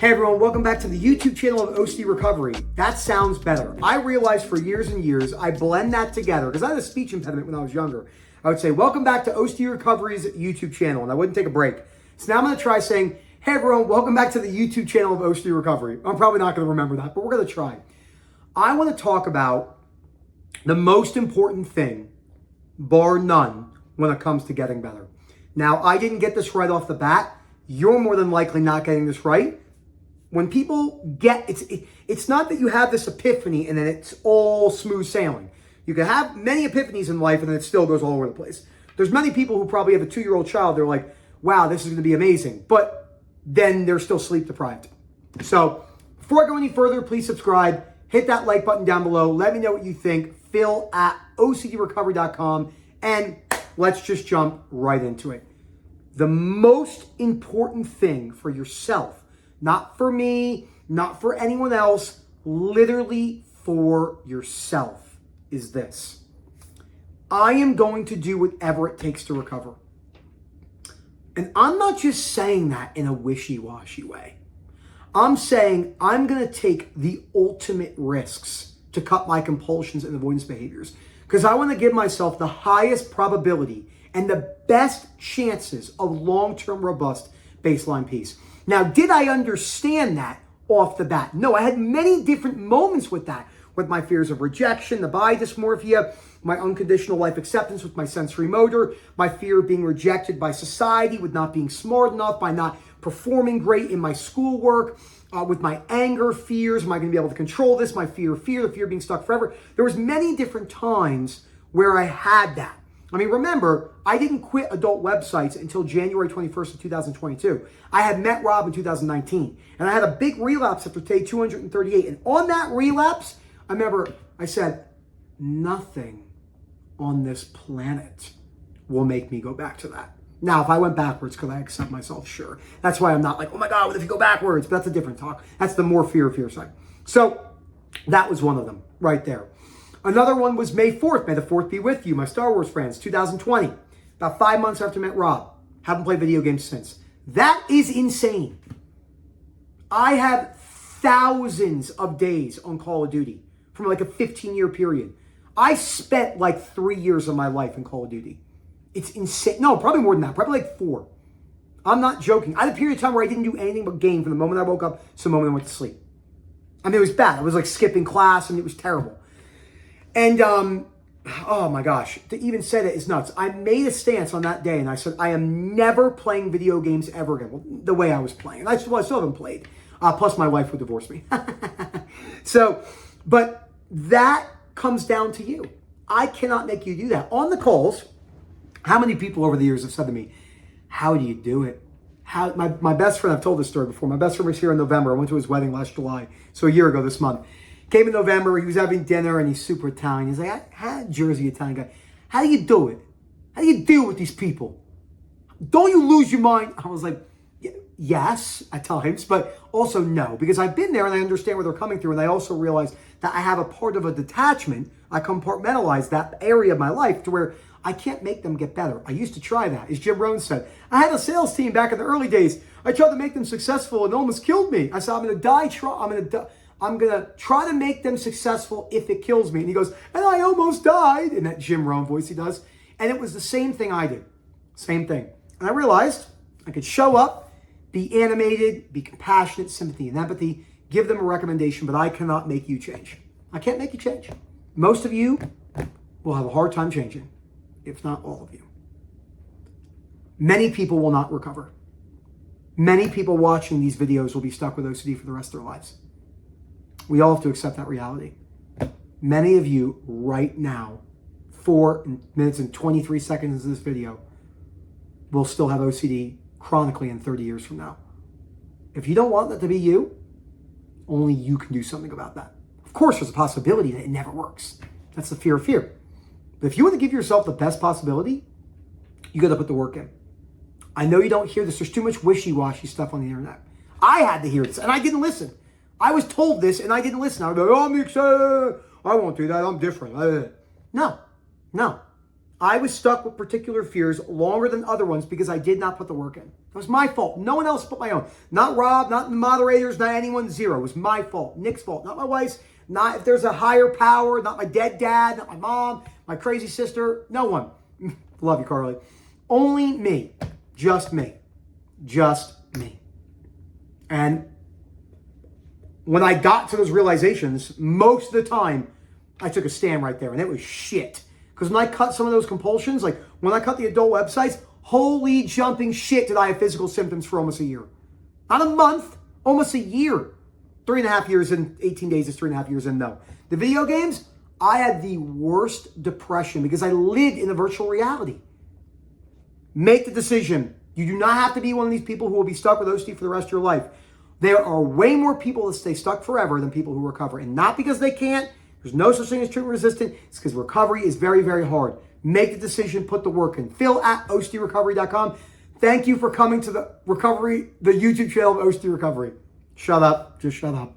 Hey everyone, welcome back to the YouTube channel of OCD Recovery. That sounds better. I realized for years and years, I blend that together because I had a speech impediment when I was younger. I would say, welcome back to OCD Recovery's YouTube channel, and I wouldn't take a break. So now I'm going to try saying, hey everyone, welcome back to the YouTube channel of OCD Recovery. I'm probably not going to remember that, but we're going to try. I want to talk about the most important thing, bar none, when it comes to getting better. Now, I didn't get this right off the bat. You're more than likely not getting this right. When people get, it's not that you have this epiphany and then it's all smooth sailing. You can have many epiphanies in life and then it still goes all over the place. There's many people who probably have a 2-year-old child. They're like, wow, this is going to be amazing. But then they're still sleep deprived. So before I go any further, please subscribe. Hit that like button down below. Let me know what you think. Phil at OCDRecovery.com. And let's just jump right into it. The most important thing for yourself, not for me, not for anyone else, literally for yourself, is this. I am going to do whatever it takes to recover. And I'm not just saying that in a wishy-washy way. I'm saying I'm going to take the ultimate risks to cut my compulsions and avoidance behaviors because I want to give myself the highest probability and the best chances of long-term robust baseline peace. Now, did I understand that off the bat? No, I had many different moments with that, with my fears of rejection, the body dysmorphia, my unconditional life acceptance with my sensory motor, my fear of being rejected by society, with not being smart enough, by not performing great in my schoolwork, with my anger fears, am I going to be able to control this, my fear, the fear of being stuck forever. There was many different times where I had that. I mean, remember, I didn't quit adult websites until January 21st of 2022. I had met Rob in 2019, and I had a big relapse after day 238. And on that relapse, I remember I said, nothing on this planet will make me go back to that. Now, if I went backwards, could I accept myself? Sure. That's why I'm not like, oh my God, what if you go backwards? But that's a different talk. That's the more fear side. So that was one of them right there. Another one was May 4th. May the 4th be with you, my Star Wars friends, 2020. About 5 months after I met Rob. Haven't played video games since. That is insane. I have thousands of days on Call of Duty from like a 15-year period. I spent like 3 years of my life in Call of Duty. It's insane. No, probably more than that. Probably like 4. I'm not joking. I had a period of time where I didn't do anything but game from the moment I woke up to the moment I went to sleep. I mean, it was bad. I was like skipping class and it was terrible. And, oh my gosh, to even say that is nuts. I made a stance on that day and I said, I am never playing video games ever again. Well, the way I was playing. And I still haven't played. Plus my wife would divorce me. So, but that comes down to you. I cannot make you do that. On the calls, how many people over the years have said to me, how do you do it? My best friend, I've told this story before. My best friend was here in November. I went to his wedding last July. So a year ago this month. Came in November, he was having dinner and he's super Italian. He's like, I had a Jersey Italian guy. How do you do it? How do you deal with these people? Don't you lose your mind? I was like, yes, at times, but also no, because I've been there and I understand where they're coming through. And I also realize that I have a part of a detachment. I compartmentalize that area of my life to where I can't make them get better. I used to try that. As Jim Rohn said, I had a sales team back in the early days. I tried to make them successful and it almost killed me. I said, I'm going to try to make them successful if it kills me. And he goes, and I almost died, in that Jim Rohn voice he does. And it was the same thing I did. Same thing. And I realized I could show up, be animated, be compassionate, sympathy, and empathy, give them a recommendation, but I cannot make you change. I can't make you change. Most of you will have a hard time changing, if not all of you. Many people will not recover. Many people watching these videos will be stuck with OCD for the rest of their lives. We all have to accept that reality. Many of you right now, 4 minutes and 23 seconds of this video, will still have OCD chronically in 30 years from now. If you don't want that to be you, only you can do something about that. Of course, there's a possibility that it never works. That's the fear of fear. But if you want to give yourself the best possibility, you got to put the work in. I know you don't hear this. There's too much wishy-washy stuff on the internet. I had to hear this, and I didn't listen. I was told this, and I didn't listen. I was like, oh, I'm excited. I won't do that. I'm different. No. I was stuck with particular fears longer than other ones because I did not put the work in. It was my fault. No one else but my own. Not Rob, not the moderators, not anyone, zero. It was my fault. Nick's fault, not my wife's. Not if there's a higher power, not my dead dad, not my mom, my crazy sister, no one. Love you, Carly. Only me. Just me. Just me. And when I got to those realizations, most of the time, I took a stand right there, and it was shit. Because when I cut some of those compulsions, like when I cut the adult websites, holy jumping shit did I have physical symptoms for almost a year. Not a month, almost a year. 3.5 years in, 18 days is 3.5 years in, no. The video games, I had the worst depression because I lived in a virtual reality. Make the decision. You do not have to be one of these people who will be stuck with OCD for the rest of your life. There are way more people that stay stuck forever than people who recover. And not because they can't. There's no such thing as treatment resistant. It's because recovery is very, very hard. Make the decision, put the work in. Phil at OCDRecovery.com. Thank you for coming to the YouTube channel of OCD Recovery. Shut up. Just shut up.